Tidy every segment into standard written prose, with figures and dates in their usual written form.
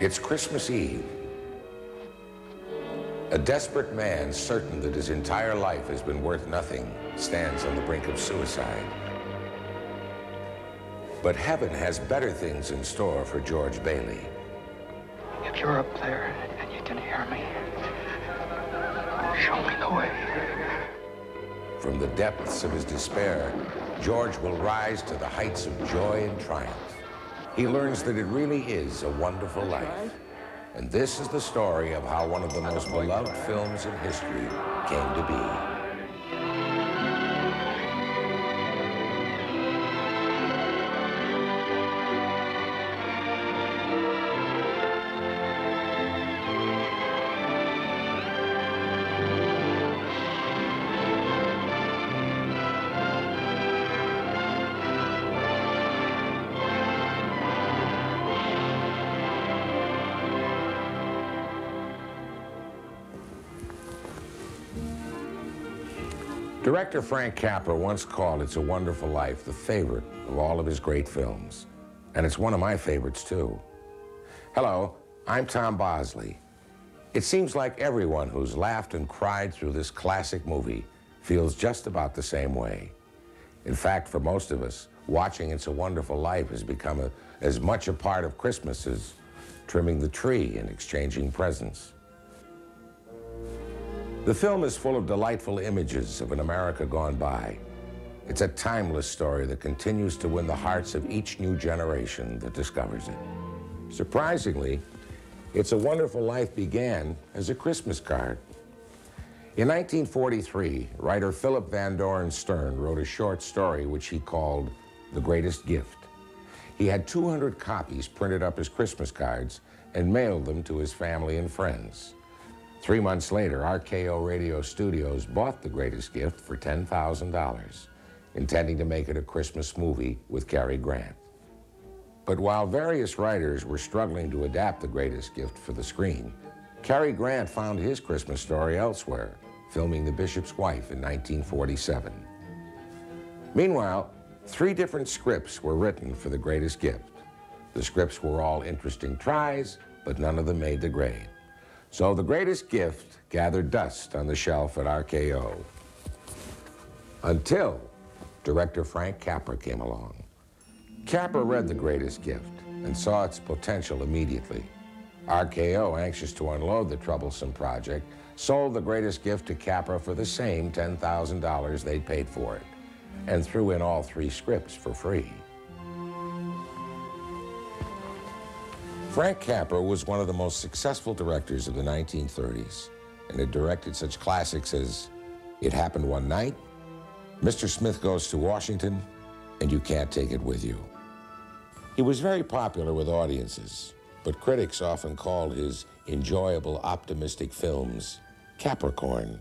It's Christmas Eve. A desperate man, certain that his entire life has been worth nothing, stands on the brink of suicide. But heaven has better things in store for George Bailey. If you're up there and you can hear me, show me the way. From the depths of his despair, George will rise to the heights of joy and triumph. He learns that it really is a wonderful life. And this is the story of how one of the most beloved films in history came to be. Director Frank Capra once called It's a Wonderful Life the favorite of all of his great films. And it's one of my favorites, too. Hello, I'm Tom Bosley. It seems like everyone who's laughed and cried through this classic movie feels just about the same way. In fact, for most of us, watching It's a Wonderful Life has become as much a part of Christmas as trimming the tree and exchanging presents. The film is full of delightful images of an America gone by. It's a timeless story that continues to win the hearts of each new generation that discovers it. Surprisingly, It's a Wonderful Life began as a Christmas card. In 1943, writer Philip Van Doren Stern wrote a short story which he called The Greatest Gift. He had 200 copies printed up as Christmas cards and mailed them to his family and friends. 3 months later, RKO Radio Studios bought The Greatest Gift for $10,000, intending to make it a Christmas movie with Cary Grant. But while various writers were struggling to adapt The Greatest Gift for the screen, Cary Grant found his Christmas story elsewhere, filming The Bishop's Wife in 1947. Meanwhile, 3 different scripts were written for The Greatest Gift. The scripts were all interesting tries, but none of them made the grade. So The Greatest Gift gathered dust on the shelf at RKO. Until director Frank Capra came along. Capra read The Greatest Gift and saw its potential immediately. RKO, anxious to unload the troublesome project, sold The Greatest Gift to Capra for the same $10,000 they'd paid for it, and threw in all 3 scripts for free. Frank Capra was one of the most successful directors of the 1930s and had directed such classics as It Happened One Night, Mr. Smith Goes to Washington, and You Can't Take It With You. He was very popular with audiences, but critics often called his enjoyable, optimistic films Capricorn.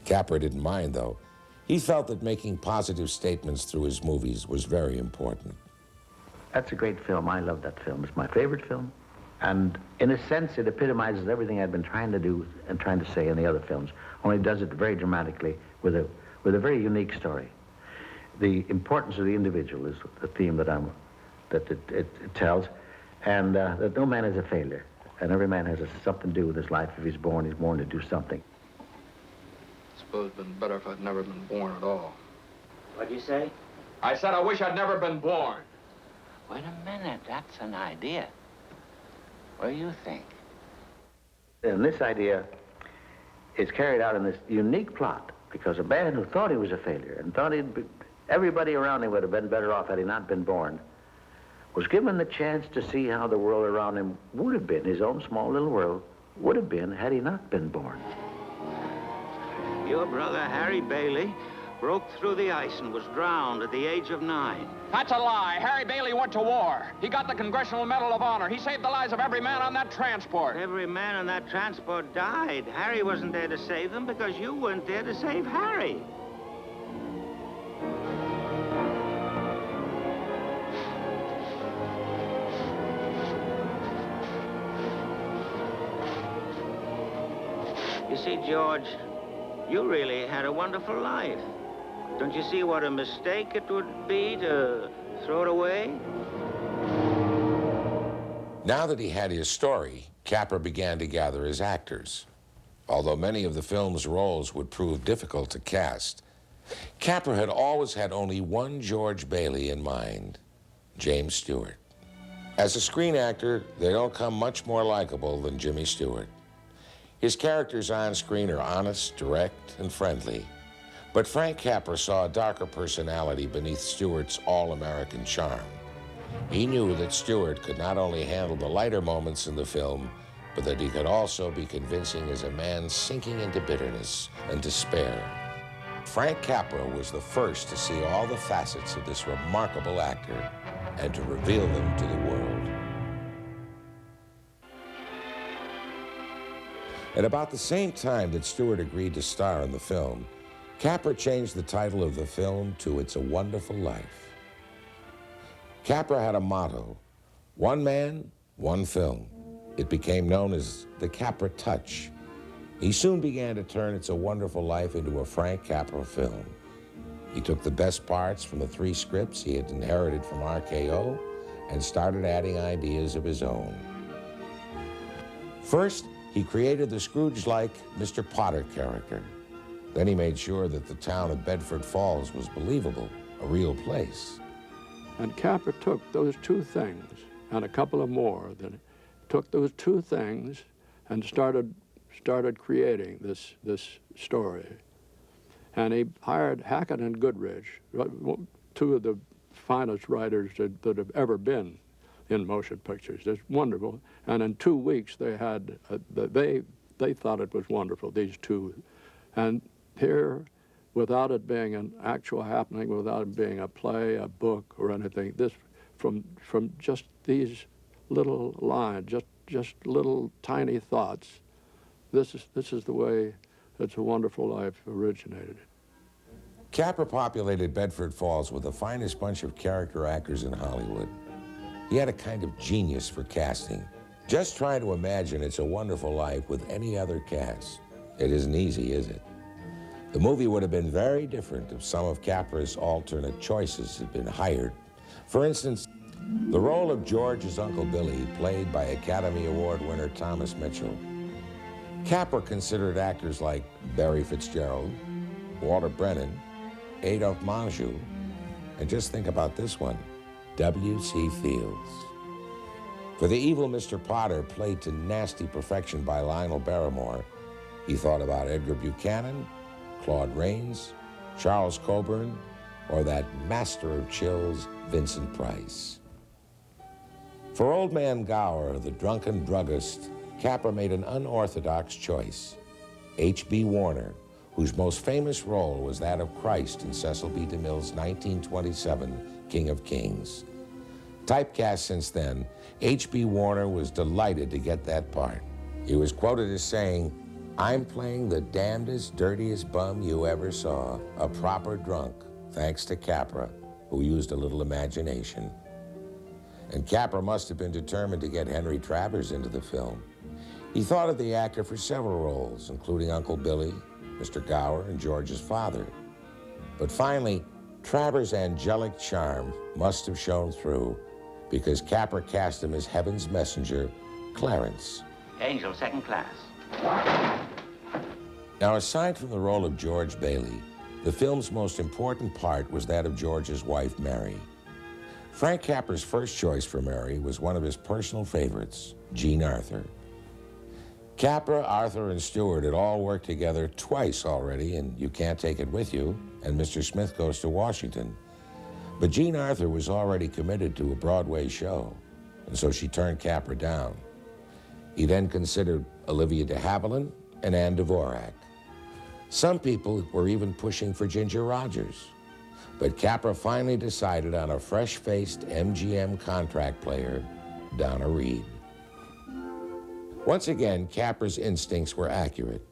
Capra didn't mind, though. He felt that making positive statements through his movies was very important. That's a great film. I love that film. It's my favorite film. And in a sense, it epitomizes everything I'd been trying to do and trying to say in the other films, only does it very dramatically with a very unique story. The importance of the individual is the theme that it tells, and that no man is a failure, and every man has something to do with his life. If he's born to do something. I suppose it'd been better if I'd never been born at all. What'd you say? I said I wish I'd never been born. Wait a minute, that's an idea. What do you think? And this idea is carried out in this unique plot, because a man who thought he was a failure and thought everybody around him would have been better off had he not been born, was given the chance to see how the world around him would have been, his own small little world would have been, had he not been born. Your brother, Harry Bailey, broke through the ice and was drowned at the age of 9. That's a lie. Harry Bailey went to war. He got the Congressional Medal of Honor. He saved the lives of every man on that transport. Every man on that transport died. Harry wasn't there to save them because you weren't there to save Harry. You see, George, you really had a wonderful life. Don't you see what a mistake it would be to throw it away? Now that he had his story, Capra began to gather his actors. Although many of the film's roles would prove difficult to cast, Capra had always had only one George Bailey in mind, James Stewart. As a screen actor, they don't come much more likable than Jimmy Stewart. His characters on screen are honest, direct, and friendly. But Frank Capra saw a darker personality beneath Stewart's all-American charm. He knew that Stewart could not only handle the lighter moments in the film, but that he could also be convincing as a man sinking into bitterness and despair. Frank Capra was the first to see all the facets of this remarkable actor and to reveal them to the world. At about the same time that Stewart agreed to star in the film, Capra changed the title of the film to It's a Wonderful Life. Capra had a motto, one man, one film. It became known as the Capra Touch. He soon began to turn It's a Wonderful Life into a Frank Capra film. He took the best parts from the 3 scripts he had inherited from RKO and started adding ideas of his own. First, he created the Scrooge-like Mr. Potter character. Then he made sure that the town of Bedford Falls was believable, a real place. And Capra took those 2 things, and a couple of more, that took those 2 things and started creating this story. And he hired Hackett and Goodrich, 2 of the finest writers that have ever been in motion pictures. It's wonderful. And in 2 weeks, they had, they thought it was wonderful, these 2. And here, without it being an actual happening, without it being a play, a book, or anything, this, from just these little lines, just little tiny thoughts, this is the way It's a Wonderful Life originated. Capra populated Bedford Falls with the finest bunch of character actors in Hollywood. He had a kind of genius for casting. Just try to imagine It's a Wonderful Life with any other cast. It isn't easy, is it? The movie would have been very different if some of Capra's alternate choices had been hired. For instance, the role of George's Uncle Billy, played by Academy Award winner Thomas Mitchell. Capra considered actors like Barry Fitzgerald, Walter Brennan, Adolphe Menjou, and just think about this one, W.C. Fields. For the evil Mr. Potter, played to nasty perfection by Lionel Barrymore, he thought about Edgar Buchanan, Claude Rains, Charles Coburn, or that master of chills, Vincent Price. For Old Man Gower, the drunken druggist, Capra made an unorthodox choice. H.B. Warner, whose most famous role was that of Christ in Cecil B. DeMille's 1927 King of Kings. Typecast since then, H.B. Warner was delighted to get that part. He was quoted as saying, "I'm playing the damnedest, dirtiest bum you ever saw, a proper drunk, thanks to Capra, who used a little imagination." And Capra must have been determined to get Henry Travers into the film. He thought of the actor for several roles, including Uncle Billy, Mr. Gower, and George's father. But finally, Travers' angelic charm must have shown through, because Capra cast him as Heaven's messenger, Clarence. Angel, second class. Now, aside from the role of George Bailey, the film's most important part was that of George's wife, Mary. Frank Capra's first choice for Mary was one of his personal favorites, Jean Arthur. Capra, Arthur, and Stewart had all worked together twice already in You Can't Take It With You and Mr. Smith Goes to Washington. But Jean Arthur was already committed to a Broadway show, and so she turned Capra down. He then considered Olivia de Havilland and Anne Dvorak. Some people were even pushing for Ginger Rogers. But Capra finally decided on a fresh-faced MGM contract player, Donna Reed. Once again, Capra's instincts were accurate.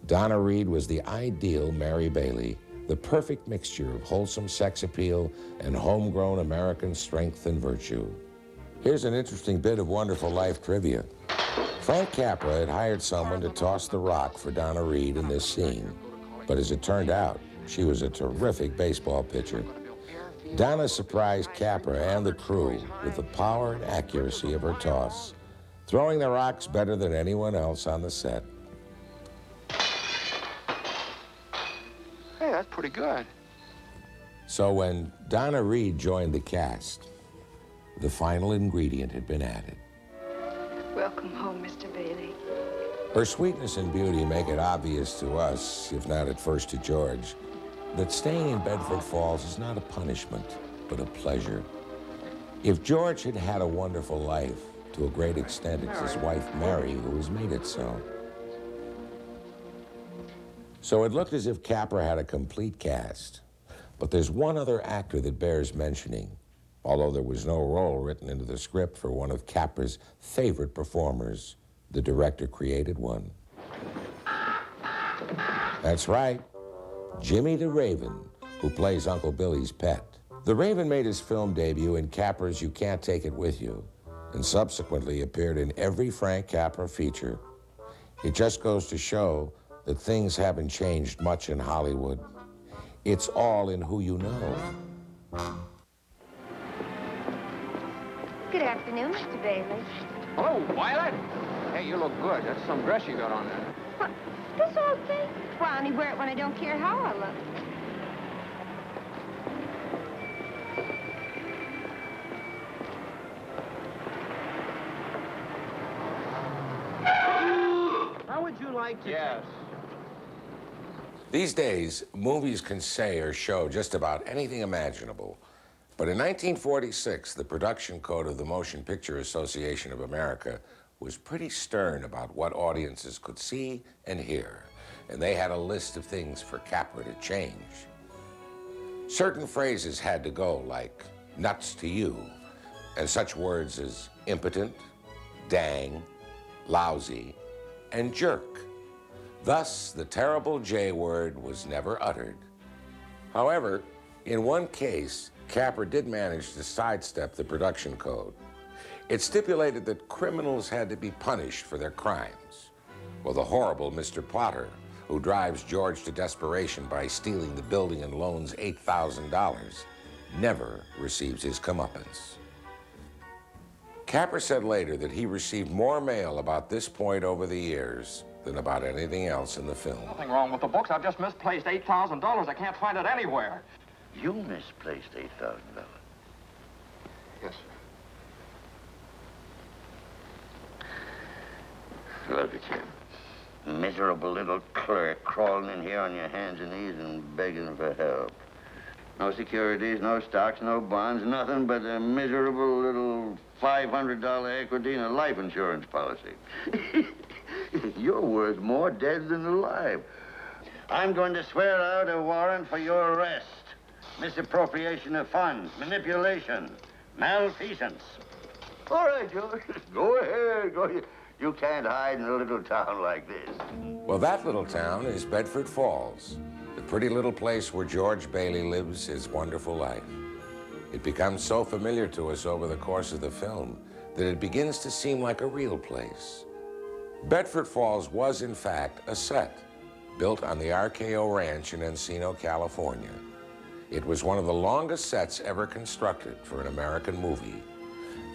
Donna Reed was the ideal Mary Bailey, the perfect mixture of wholesome sex appeal and homegrown American strength and virtue. Here's an interesting bit of Wonderful Life trivia. Frank Capra had hired someone to toss the rock for Donna Reed in this scene. But as it turned out, she was a terrific baseball pitcher. Donna surprised Capra and the crew with the power and accuracy of her toss, throwing the rocks better than anyone else on the set. Hey, that's pretty good. So when Donna Reed joined the cast, the final ingredient had been added. Welcome home, Mr. Bailey. Her sweetness and beauty make it obvious to us, if not at first to George, that staying in Bedford Falls is not a punishment, but a pleasure. If George had had a wonderful life, to a great extent it's his wife Mary who has made it so. So it looked as if Capra had a complete cast. But there's one other actor that bears mentioning, although there was no role written into the script for one of Capra's favorite performers. The director created one. That's right, Jimmy the Raven, who plays Uncle Billy's pet. The Raven made his film debut in Capra's You Can't Take It With You, and subsequently appeared in every Frank Capra feature. It just goes to show that things haven't changed much in Hollywood. It's all in who you know. Good afternoon, Mr. Bailey. Hello, Violet. Hey, you look good. That's some dress you got on there. What? This old thing? Well, I only wear it when I don't care how I look. How would you like to... Yes. These days, movies can say or show just about anything imaginable. But in 1946, the production code of the Motion Picture Association of America was pretty stern about what audiences could see and hear. And they had a list of things for Capra to change. Certain phrases had to go, like nuts to you, and such words as impotent, dang, lousy, and jerk. Thus, the terrible J word was never uttered. However, in one case, Capra did manage to sidestep the production code. It stipulated that criminals had to be punished for their crimes. Well, the horrible Mr. Potter, who drives George to desperation by stealing the building and loans $8,000, never receives his comeuppance. Capra said later that he received more mail about this point over the years than about anything else in the film. Nothing wrong with the books. I've just misplaced $8,000. I can't find it anywhere. You misplaced $8,000. Yes, sir. Look at you. Miserable little clerk crawling in here on your hands and knees and begging for help. No securities, no stocks, no bonds, nothing but a miserable little $500 equity in a life insurance policy. You're worth more dead than alive. I'm going to swear out a warrant for your arrest. Misappropriation of funds, manipulation, malfeasance. All right, George, go ahead. Go. You can't hide in a little town like this. Well, that little town is Bedford Falls, the pretty little place where George Bailey lives his wonderful life. It becomes so familiar to us over the course of the film that it begins to seem like a real place. Bedford Falls was, in fact, a set built on the RKO Ranch in Encino, California. It was one of the longest sets ever constructed for an American movie.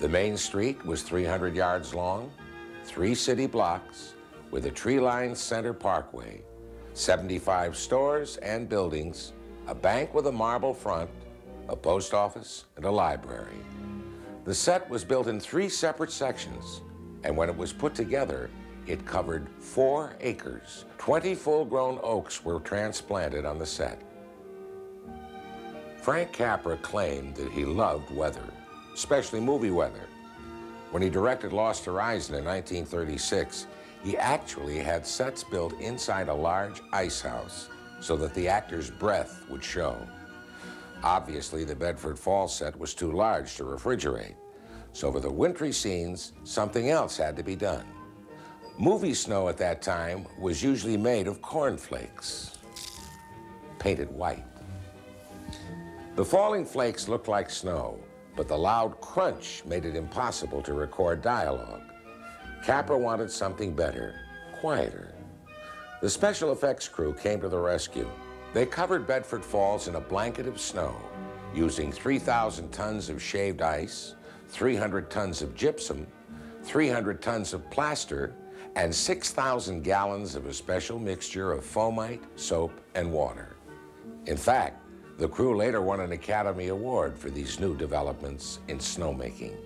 The main street was 300 yards long, 3 city blocks with a tree-lined center parkway, 75 stores and buildings, a bank with a marble front, a post office, and a library. The set was built in 3 separate sections, and when it was put together, it covered 4 acres. 20 full-grown oaks were transplanted on the set. Frank Capra claimed that he loved weather, especially movie weather. When he directed Lost Horizon in 1936, he actually had sets built inside a large ice house so that the actor's breath would show. Obviously, the Bedford Falls set was too large to refrigerate, so for the wintry scenes, something else had to be done. Movie snow at that time was usually made of cornflakes, painted white. The falling flakes looked like snow, but the loud crunch made it impossible to record dialogue. Capra wanted something better, quieter. The special effects crew came to the rescue. They covered Bedford Falls in a blanket of snow, using 3,000 tons of shaved ice, 300 tons of gypsum, 300 tons of plaster, and 6,000 gallons of a special mixture of foamite, soap, and water. In fact, the crew later won an Academy Award for these new developments in snowmaking.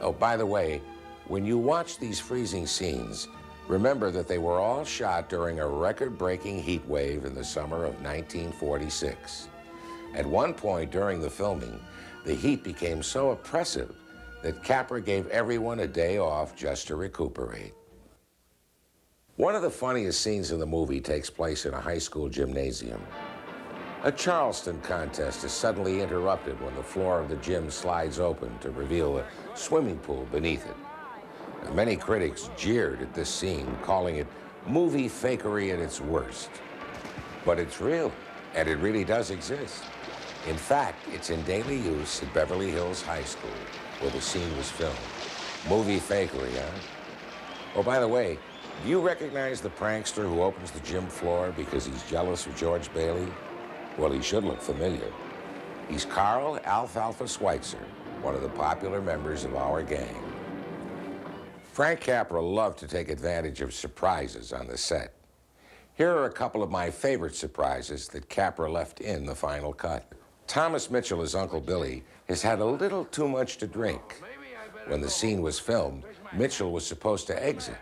Oh, by the way, when you watch these freezing scenes, remember that they were all shot during a record-breaking heat wave in the summer of 1946. At one point during the filming, the heat became so oppressive that Capra gave everyone a day off just to recuperate. One of the funniest scenes in the movie takes place in a high school gymnasium. A Charleston contest is suddenly interrupted when the floor of the gym slides open to reveal a swimming pool beneath it. Now, many critics jeered at this scene, calling it movie fakery at its worst. But it's real, and it really does exist. In fact, it's in daily use at Beverly Hills High School, where the scene was filmed. Movie fakery, huh? Oh, by the way, do you recognize the prankster who opens the gym floor because he's jealous of George Bailey? Well, he should look familiar. He's Carl Alfalfa Schweitzer, one of the popular members of our gang. Frank Capra loved to take advantage of surprises on the set. Here are a couple of my favorite surprises that Capra left in the final cut. Thomas Mitchell as Uncle Billy has had a little too much to drink. When the scene was filmed, Mitchell was supposed to exit,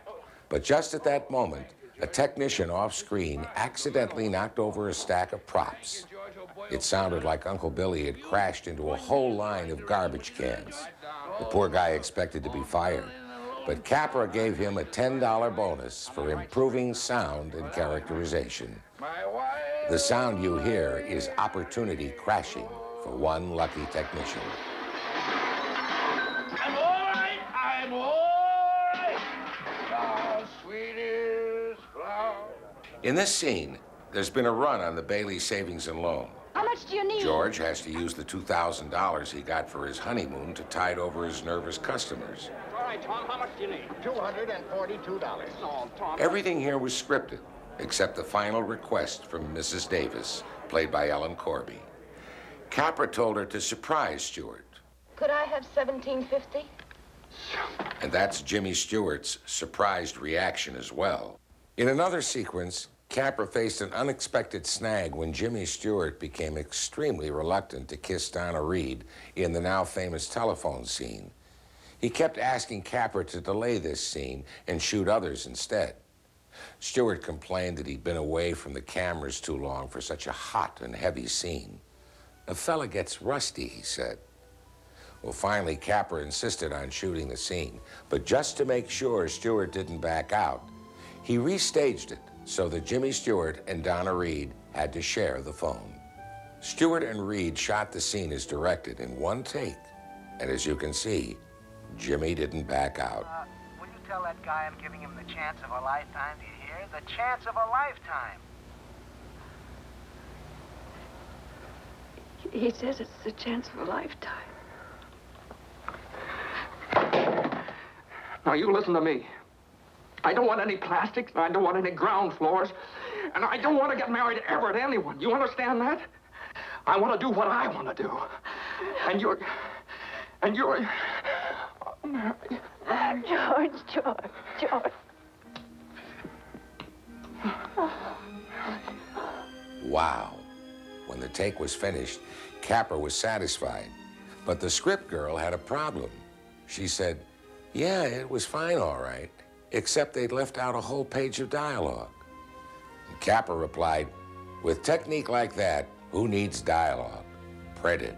but just at that moment, a technician off-screen accidentally knocked over a stack of props. It sounded like Uncle Billy had crashed into a whole line of garbage cans. The poor guy expected to be fired, but Capra gave him a $10 bonus for improving sound and characterization. The sound you hear is opportunity crashing for one lucky technician. I'm all right, I'm all right. Oh, sweetest flower. In this scene, there's been a run on the Bailey savings and loan. How much do you need? George has to use the $2,000 he got for his honeymoon to tide over his nervous customers. All right, Tom, how much do you need? $242. No, Tom. Everything here was scripted, except the final request from Mrs. Davis, played by Ellen Corby. Capra told her to surprise Stewart. Could I have $17.50? And that's Jimmy Stewart's surprised reaction as well. In another sequence, Capra faced an unexpected snag when Jimmy Stewart became extremely reluctant to kiss Donna Reed in the now famous telephone scene. He kept asking Capra to delay this scene and shoot others instead. Stewart complained that he'd been away from the cameras too long for such a hot and heavy scene. A fella gets rusty, he said. Well, finally, Capra insisted on shooting the scene, but just to make sure Stewart didn't back out, he restaged it so that Jimmy Stewart and Donna Reed had to share the phone. Stewart and Reed shot the scene as directed in one take, and as you can see, Jimmy didn't back out. Will you tell that guy I'm giving him the chance of a lifetime? Do you hear? The chance of a lifetime. He says it's the chance of a lifetime. Now, you listen to me. I don't want any plastics, and I don't want any ground floors, and I don't want to get married ever to anyone. You understand that? I want to do what I want to do. And you're... George. Wow. When the take was finished, Capra was satisfied. But the script girl had a problem. She said, yeah, it was fine, all right, except they'd left out a whole page of dialogue. And Capra replied, with technique like that, who needs dialogue? Print it.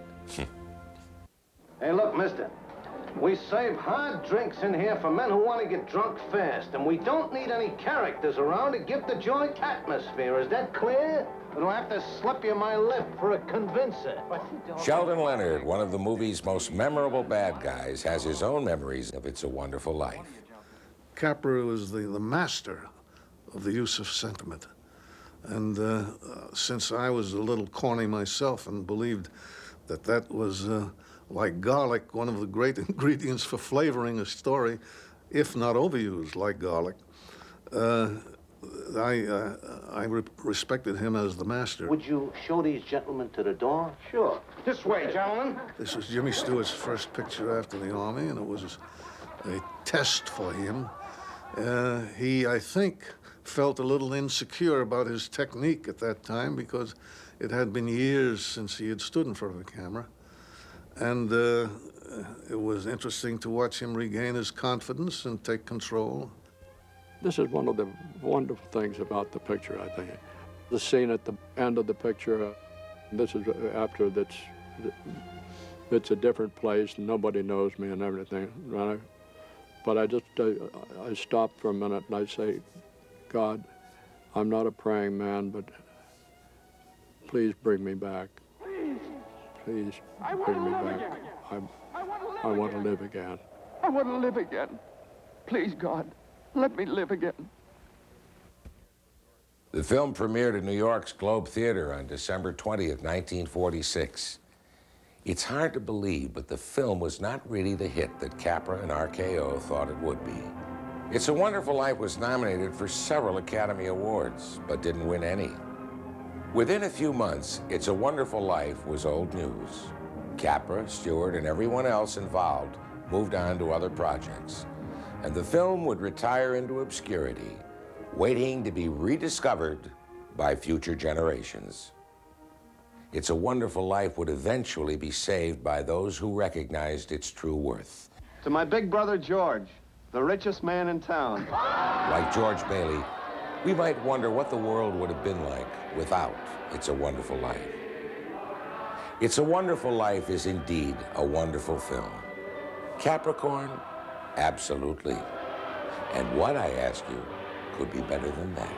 Hey, look, mister. We serve hard drinks in here for men who want to get drunk fast, and we don't need any characters around to give the joint atmosphere. Is that clear? It'll have to slip you my lip for a convincer. Sheldon Leonard, one of the movie's most memorable bad guys, has his own memories of It's a Wonderful Life. Capra was the master of the use of sentiment. And since I was a little corny myself and believed that that was, like garlic, one of the great ingredients for flavoring a story, if not overused like garlic, I respected him as the master. Would you show these gentlemen to the door? Sure. This way, gentlemen. This was Jimmy Stewart's first picture after the Army, and it was a test for him. He, I think, felt a little insecure about his technique at that time because it had been years since he had stood in front of a camera. And it was interesting to watch him regain his confidence and take control. This is one of the wonderful things about the picture, I think. The scene at the end of the picture, this is after it's a different place, and nobody knows me and everything, right? But I stop for a minute and I say, God, I'm not a praying man, but please bring me back. Please bring me back. I want to live again. I want to live again. Please, God, let me live again. The film premiered at New York's Globe Theater on December 20th, 1946. It's hard to believe, but the film was not really the hit that Capra and RKO thought it would be. It's a Wonderful Life was nominated for several Academy Awards, but didn't win any. Within a few months, It's a Wonderful Life was old news. Capra, Stewart, and everyone else involved moved on to other projects, and the film would retire into obscurity, waiting to be rediscovered by future generations. It's a Wonderful Life would eventually be saved by those who recognized its true worth. To my big brother, George, the richest man in town. Like George Bailey, we might wonder what the world would have been like without It's a Wonderful Life. It's a Wonderful Life is indeed a wonderful film. Capricorn? Absolutely. And what, I ask you, could be better than that?